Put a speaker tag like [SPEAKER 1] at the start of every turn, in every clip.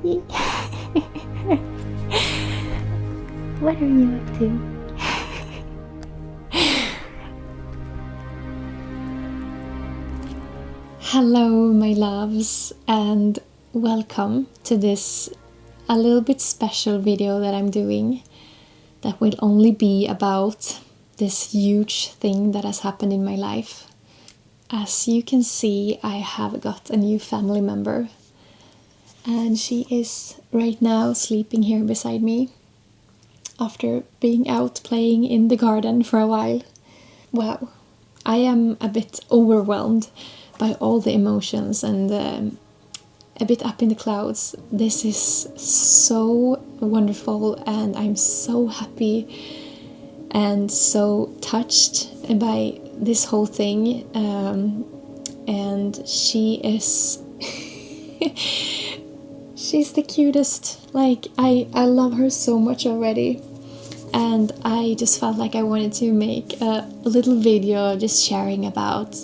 [SPEAKER 1] What are you up to? Hello, my loves, and welcome to this a little bit special video that I'm doing that will only be about this huge thing that has happened in my life. As you can see, I have got a new family member, and she is right now sleeping here beside me after being out playing in the garden for a while. Wow, I am a bit overwhelmed by all the emotions and a bit up in the clouds. This is so wonderful, and I'm so happy and so touched by this whole thing. And she is she's the cutest. Like, I love her so much already, and I just felt like I wanted to make a little video just sharing about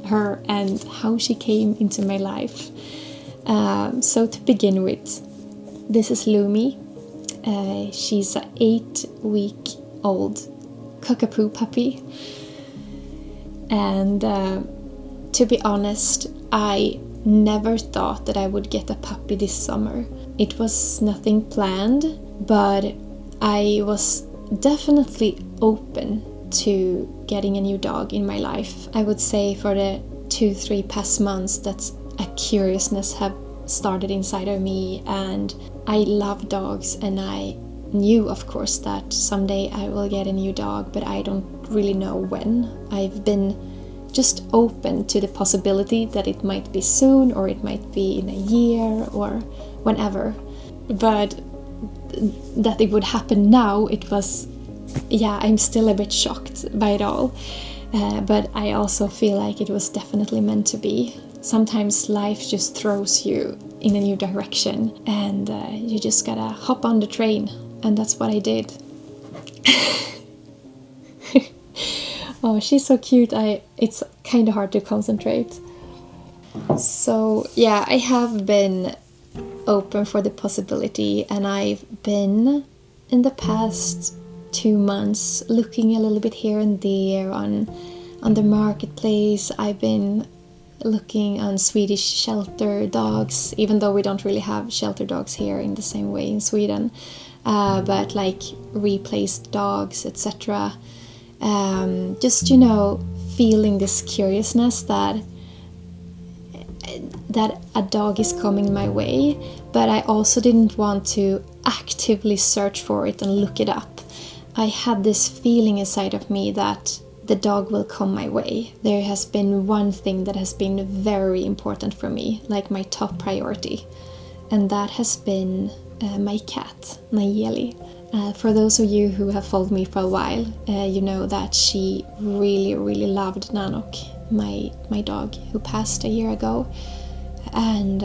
[SPEAKER 1] her and how she came into my life. So to begin with, this is Lumi. She's an 8-week-old cockapoo puppy, and to be honest, I never thought that I would get a puppy this summer. It was nothing planned, but I was definitely open to getting a new dog in my life. I would say for the 2-3 past months that a curiousness have started inside of me, and I love dogs, and I knew, of course, that someday I will get a new dog, but I don't really know when. I've been just open to the possibility that it might be soon, or it might be in a year, or whenever. But that it would happen now, it was, yeah, I'm still a bit shocked by it all. But I also feel like it was definitely meant to be. Sometimes life just throws you in a new direction, and you just gotta hop on the train, and that's what I did. Oh, she's so cute. It's kind of hard to concentrate. So yeah, I have been open for the possibility, and I've been in the past 2 months looking a little bit here and there on the marketplace. I've been looking on Swedish shelter dogs, even though we don't really have shelter dogs here in the same way in Sweden, but like replaced dogs, etc. Just, you know, feeling this curiousness that a dog is coming my way, but I also didn't want to actively search for it and look it up. I had this feeling inside of me that the dog will come my way. There has been one thing that has been very important for me, like my top priority, and that has been my cat, Naelli. For those of you who have followed me for a while, you know that she really, really loved Nanok, my dog, who passed a year ago. And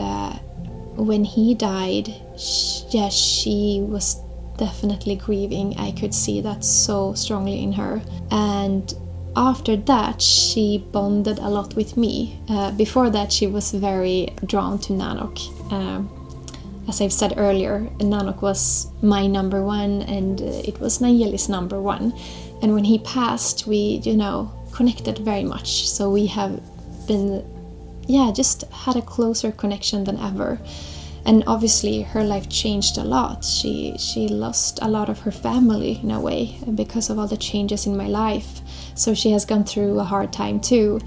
[SPEAKER 1] when he died, she was definitely grieving. I could see that so strongly in her. And after that, she bonded a lot with me. Before that, she was very drawn to Nanok. As I've said earlier, Nanok was my number one, and it was Naelli's number one. And when he passed, we, you know, connected very much. So we have been, just had a closer connection than ever. And obviously her life changed a lot. She lost a lot of her family in a way because of all the changes in my life. So she has gone through a hard time too.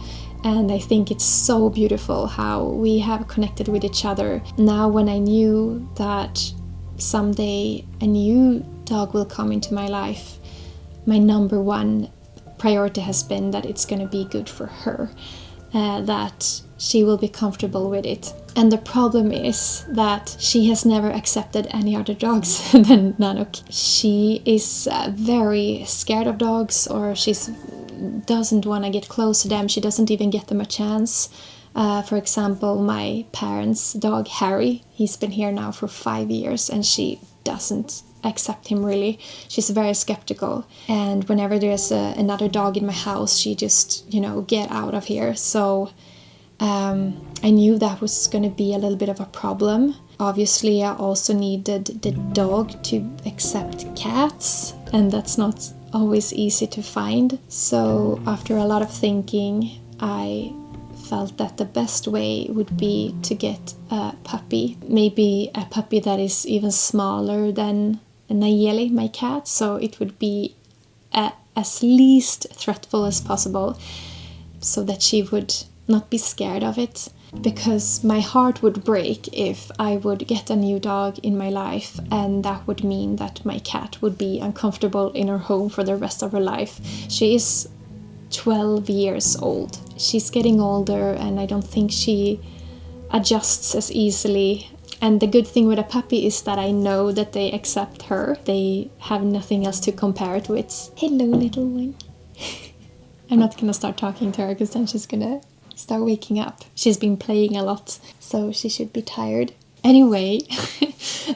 [SPEAKER 1] And I think it's so beautiful how we have connected with each other. Now when I knew that someday a new dog will come into my life, my number one priority has been that it's going to be good for her, that she will be comfortable with it. And the problem is that she has never accepted any other dogs than Nanok. She is very scared of dogs, or she doesn't want to get close to them. She doesn't even get them a chance. For example, my parents' dog Harry, he's been here now for 5 years, and she doesn't accept him really. She's very skeptical, and whenever there's another dog in my house, she just, get out of here. So I knew that was going to be a little bit of a problem. obviously I also needed the dog to accept cats, and that's not always easy to find. So after a lot of thinking, I felt that the best way would be to get a puppy, maybe a puppy that is even smaller than Naelli, my cat, so it would be as least threatful as possible, so that she would not be scared of it. Because my heart would break if I would get a new dog in my life, and that would mean that my cat would be uncomfortable in her home for the rest of her life. She is 12 years old. She's getting older, and I don't think she adjusts as easily. And the good thing with a puppy is that I know that they accept her. They have nothing else to compare it with. Hello, little one. I'm not gonna start talking to her because then she's gonna start waking up. She's been playing a lot, so she should be tired. Anyway,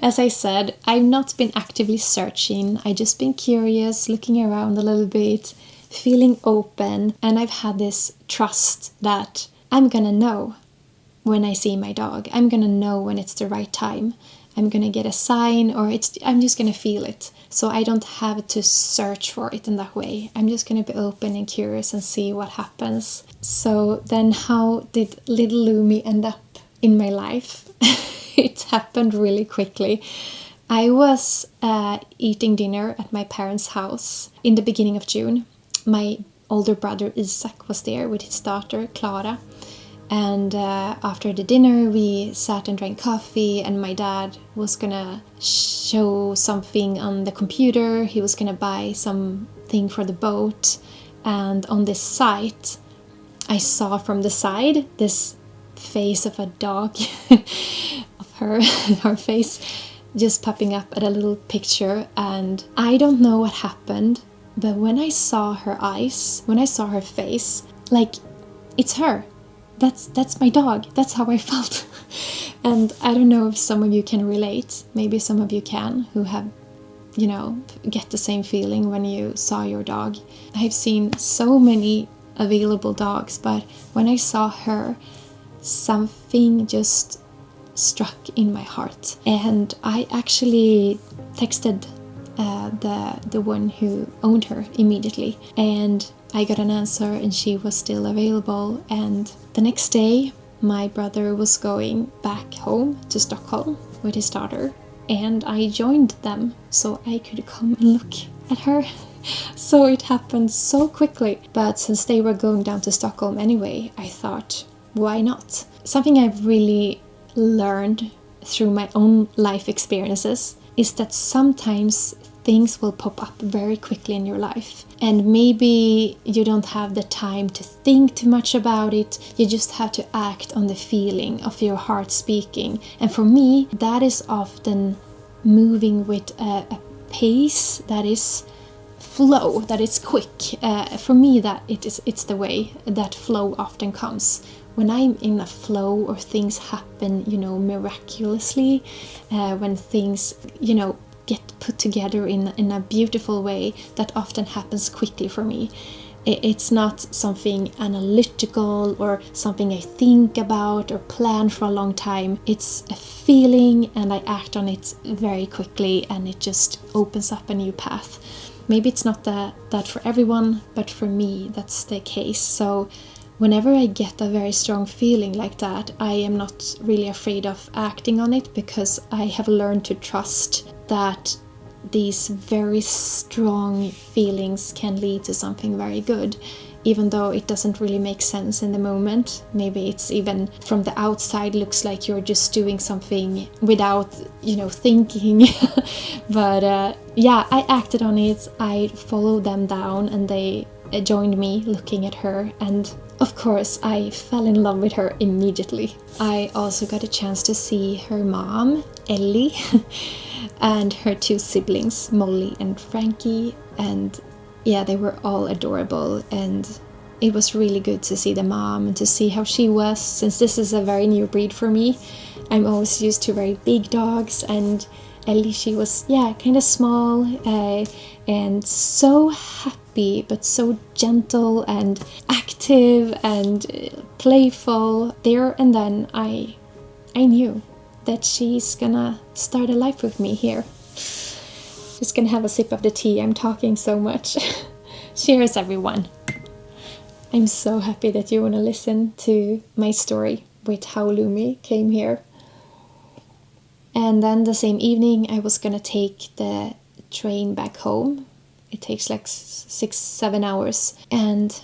[SPEAKER 1] as I said, I've not been actively searching. I've just been curious, looking around a little bit, feeling open, and I've had this trust that I'm gonna know when I see my dog. I'm gonna know when it's the right time. I'm gonna get a sign, or I'm just gonna feel it. So I don't have to search for it in that way. I'm just gonna be open and curious and see what happens. So then how did little Lumi end up in my life? It happened really quickly. I was eating dinner at my parents' house in the beginning of June. My older brother Isak was there with his daughter Clara. And after the dinner we sat and drank coffee, and my dad was gonna show something on the computer. He was gonna buy something for the boat, and on this site I saw from the side this face of a dog of her face just popping up at a little picture. And I don't know what happened, but when I saw her eyes, when I saw her face, like, it's her. That's my dog. That's how I felt. And I don't know if some of you can relate. Maybe some of you can, who have, get the same feeling when you saw your dog. I've seen so many available dogs, but when I saw her, something just struck in my heart. And I actually texted the one who owned her immediately, and I got an answer, and she was still available. And the next day my brother was going back home to Stockholm with his daughter, and I joined them so I could come and look at her. So it happened so quickly, but since they were going down to Stockholm anyway, I thought, why not? Something I've really learned through my own life experiences is that sometimes things will pop up very quickly in your life, and maybe you don't have the time to think too much about it. You just have to act on the feeling of your heart speaking. And for me, that is often moving with a pace that is flow, that is quick. For me, that it's the way that flow often comes. When I'm in a flow, or things happen, miraculously, when things, get put together in a beautiful way, that often happens quickly for me. It's not something analytical or something I think about or plan for a long time. It's a feeling, and I act on it very quickly, and it just opens up a new path. Maybe it's not that for everyone, but for me that's the case. So whenever I get a very strong feeling like that, I am not really afraid of acting on it, because I have learned to trust that these very strong feelings can lead to something very good, even though it doesn't really make sense in the moment. Maybe it's even from the outside looks like you're just doing something without, thinking. But I acted on it. I followed them down, and they joined me looking at her, and of course I fell in love with her immediately. I also got a chance to see her mom, Ellie, and her two siblings, Molly and Frankie, and they were all adorable. And it was really good to see the mom and to see how she was, since this is a very new breed for me. I'm always used to very big dogs, and Ellie, she was kind of small, and so happy, but so gentle and active and playful. There and then I knew that she's gonna start a life with me here. Just gonna have a sip of the tea. I'm talking so much. Cheers, everyone. I'm so happy that you want to listen to my story with how Lumi came here. And then the same evening I was gonna take the train back home. It takes like 6-7 hours. And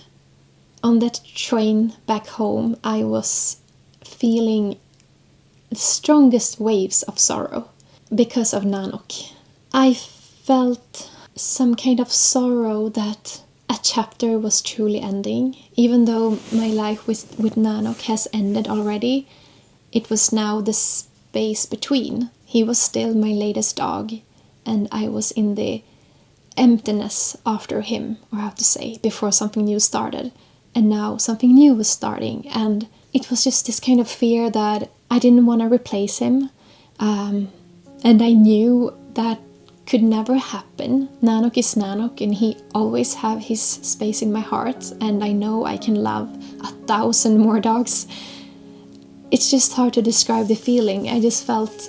[SPEAKER 1] on that train back home I was feeling the strongest waves of sorrow because of Nanok. I felt some kind of sorrow that a chapter was truly ending. Even though my life with Nanok has ended already, it was now the space between. He was still my latest dog, and I was in the emptiness after him, or how to say, before something new started. And now something new was starting, and it was just this kind of fear that I didn't want to replace him. And I knew that could never happen. Nanok is Nanok, and he always have his space in my heart, and I know I can love 1,000 more dogs. It's just hard to describe the feeling. I just felt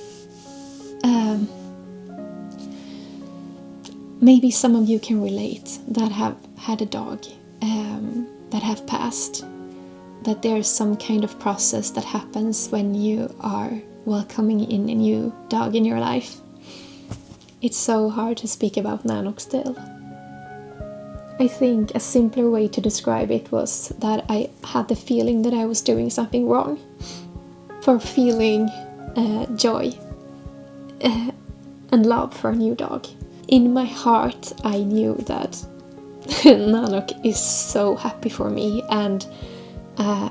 [SPEAKER 1] maybe some of you can relate that have had a dog that have passed, that there's some kind of process that happens when you are welcoming in a new dog in your life. It's so hard to speak about Nanok still. I think a simpler way to describe it was that I had the feeling that I was doing something wrong for feeling joy and love for a new dog. In my heart I knew that Nanok is so happy for me, and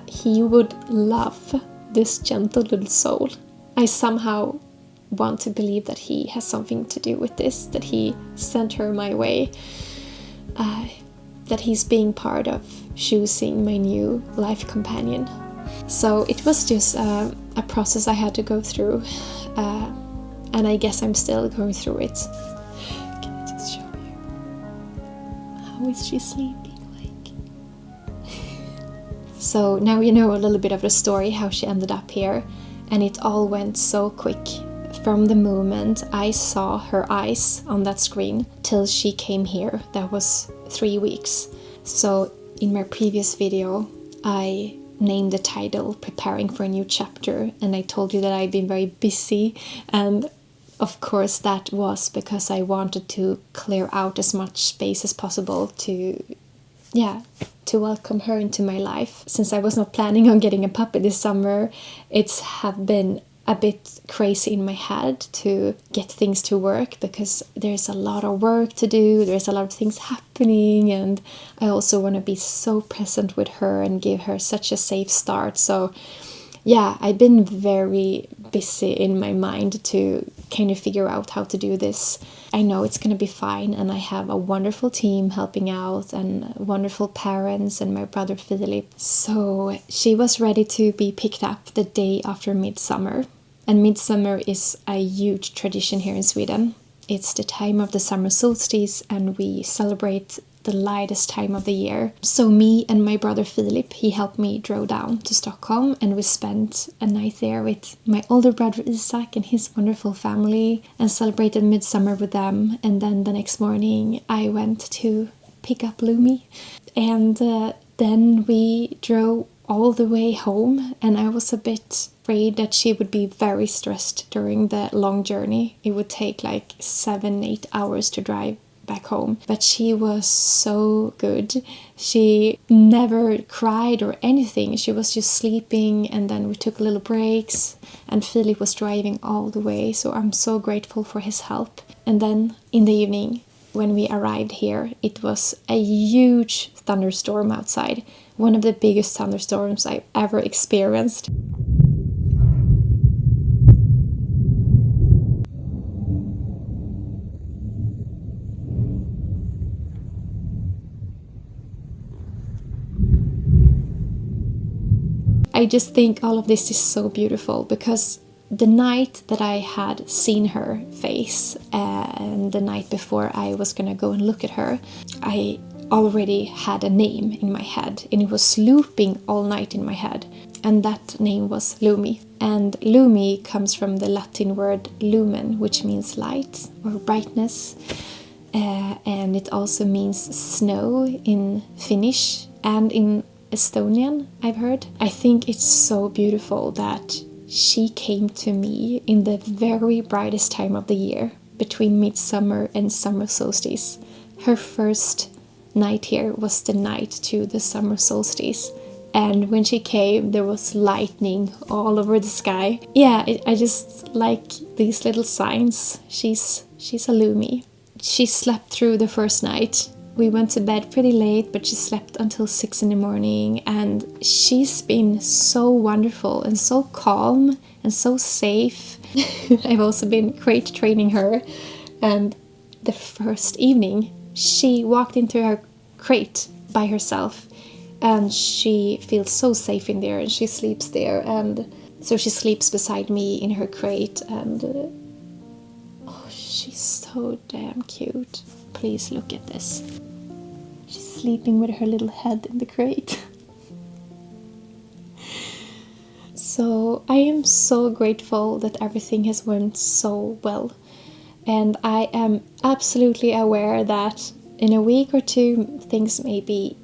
[SPEAKER 1] he would love this gentle little soul. I somehow want to believe that he has something to do with this, that he sent her my way, that he's being part of choosing my new life companion. So it was just a process I had to go through, and I guess I'm still going through it. Can I just show you? How is she sleeping like? So now you know a little bit of the story, how she ended up here, and it all went so quick. From the moment I saw her eyes on that screen till she came here, that was 3 weeks. So in my previous video I named the title Preparing for a New Chapter, and I told you that I've been very busy, and of course that was because I wanted to clear out as much space as possible to welcome her into my life. Since I was not planning on getting a puppy this summer, it's have been a bit crazy in my head to get things to work, because there's a lot of work to do, there's a lot of things happening, and I also want to be so present with her and give her such a safe start. So yeah, I've been very busy in my mind to kind of figure out how to do this. I know it's gonna be fine, and I have a wonderful team helping out and wonderful parents and my brother Philip. So she was ready to be picked up the day after Midsummer. And Midsummer is a huge tradition here in Sweden. It's the time of the summer solstice, and we celebrate the lightest time of the year. So me and my brother Philip, he helped me drove down to Stockholm, and we spent a night there with my older brother Isaac and his wonderful family and celebrated Midsummer with them. And then the next morning I went to pick up Lumi, and then we drove all the way home, and I was a bit afraid that she would be very stressed during the long journey. It would take like 7-8 hours to drive back home, but she was so good. She never cried or anything. She was just sleeping, and then we took little breaks, and Philip was driving all the way, so I'm so grateful for his help. And then in the evening when we arrived here, it was a huge thunderstorm outside, one of the biggest thunderstorms I've ever experienced. I just think all of this is so beautiful, because the night that I had seen her face and the night before I was gonna go and look at her, I already had a name in my head, and it was looping all night in my head. and that name was Lumi. And Lumi comes from the Latin word lumen, which means light or brightness. And it also means snow in Finnish and in Estonian, I've heard. I think it's so beautiful that she came to me in the very brightest time of the year, between midsummer and summer solstice. Her first night here was the night to the summer solstice. And when she came, there was lightning all over the sky. Yeah, I just like these little signs. She's a Lumi. She slept through the first night. We went to bed pretty late, but she slept until 6 in the morning. And she's been so wonderful and so calm and so safe. I've also been great training her. And the first evening, she walked into her crate by herself. And she feels so safe in there, and she sleeps there. And so she sleeps beside me in her crate. And oh, she's so damn cute. Please look at this. She's sleeping with her little head in the crate. So I am so grateful that everything has went so well. And I am absolutely aware that in a week or two things may be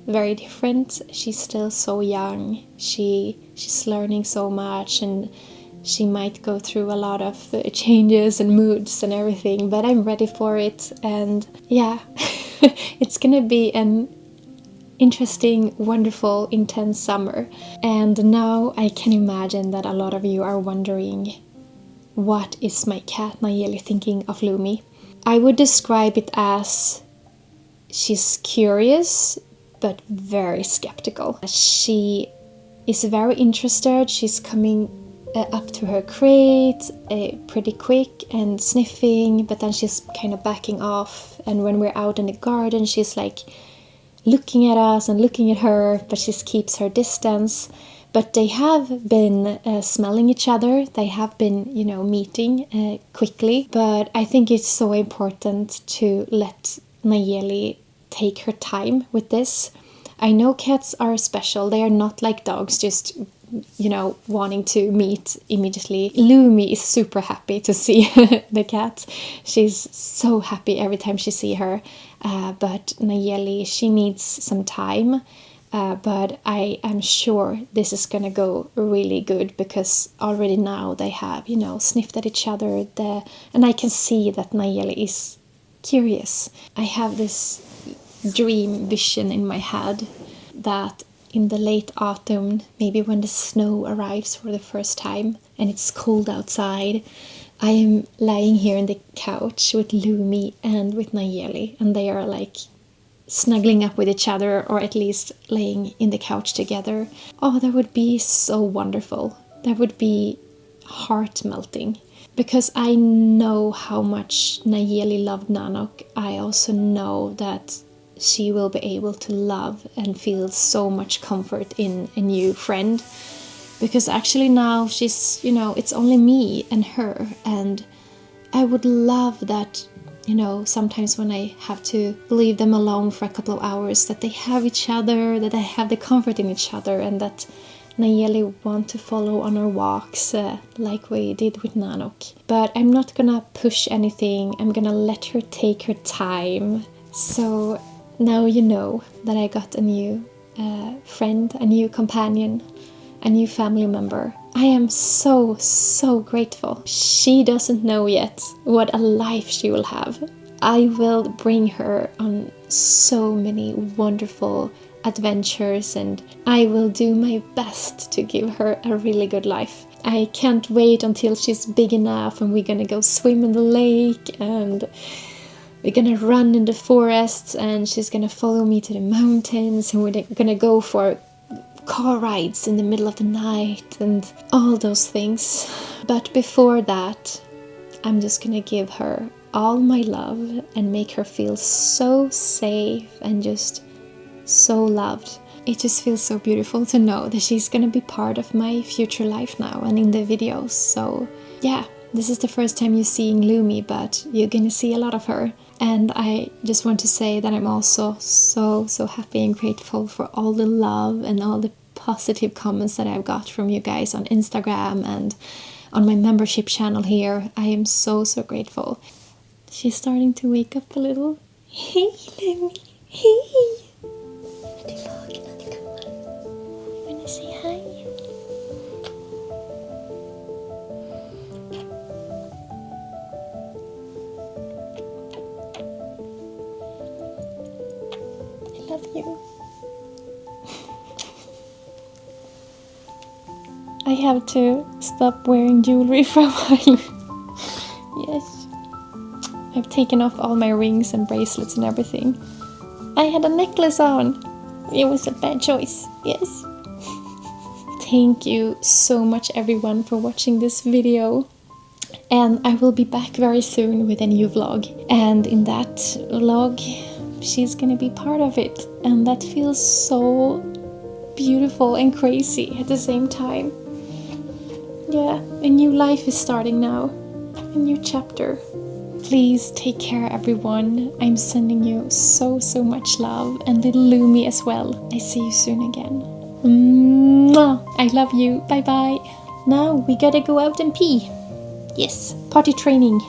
[SPEAKER 1] very different. She's still so young. She's learning so much, and she might go through a lot of changes and moods and everything, but I'm ready for it. And yeah, it's gonna be an interesting, wonderful, intense summer. And now I can imagine that a lot of you are wondering, what is my cat Naelli thinking of Lumi? I would describe it as she's curious but very skeptical. She is very interested. She's coming up to her crate pretty quick and sniffing, but then she's kind of backing off. And when we're out in the garden, she's like looking at us and looking at her, but she keeps her distance. But they have been smelling each other. They have been, meeting quickly. But I think it's so important to let Naelli take her time with this. I know cats are special. They are not like dogs, just wanting to meet immediately. Lumi is super happy to see the cat. She's so happy every time she sees her. But Naelli, she needs some time. But I am sure this is gonna go really good, because already now they have, sniffed at each other. And I can see that Naelli is curious. I have this dream vision in my head that in the late autumn, maybe when the snow arrives for the first time and it's cold outside, I am lying here on the couch with Lumi and with Naelli, and they are like snuggling up with each other, or at least laying in the couch together. Oh, that would be so wonderful. That would be heart-melting. Because I know how much Naelli loved Nanook, I also know that she will be able to love and feel so much comfort in a new friend. Because actually now she's, it's only me and her. And I would love that, sometimes when I have to leave them alone for a couple of hours, that they have each other, that they have the comfort in each other, and that Naelli want to follow on our walks like we did with Nanook. But I'm not gonna push anything. I'm gonna let her take her time. So now you know that I got a new friend, a new companion, a new family member. I am so, so grateful. She doesn't know yet what a life she will have. I will bring her on so many wonderful adventures, and I will do my best to give her a really good life. I can't wait until she's big enough and we're gonna go swim in the lake, and we're gonna run in the forests, and she's gonna follow me to the mountains, and we're gonna go for car rides in the middle of the night and all those things. But before that, I'm just gonna give her all my love and make her feel so safe and just so loved. It just feels so beautiful to know that she's gonna be part of my future life now and in the videos. So yeah, this is the first time you're seeing Lumi, but you're gonna see a lot of her. And I just want to say that I'm also so happy and grateful for all the love and all the positive comments that I've got from you guys on Instagram and on my membership channel here. I am so grateful. She's starting to wake up a little. Hey, Lumi. Hey. Wanna say hi? I love you. I have to stop wearing jewelry for a while. Yes. I've taken off all my rings and bracelets and everything. I had a necklace on. It was a bad choice. Yes. Thank you so much everyone for watching this video. And I will be back very soon with a new vlog. And in that vlog, she's gonna be part of it. And that feels so beautiful and crazy at the same time. Yeah, a new life is starting now. A new chapter. Please take care everyone. I'm sending you so much love. And little Lumi as well. I see you soon again. Mwah! I love you. Bye bye. Now we gotta go out and pee. Yes, potty training.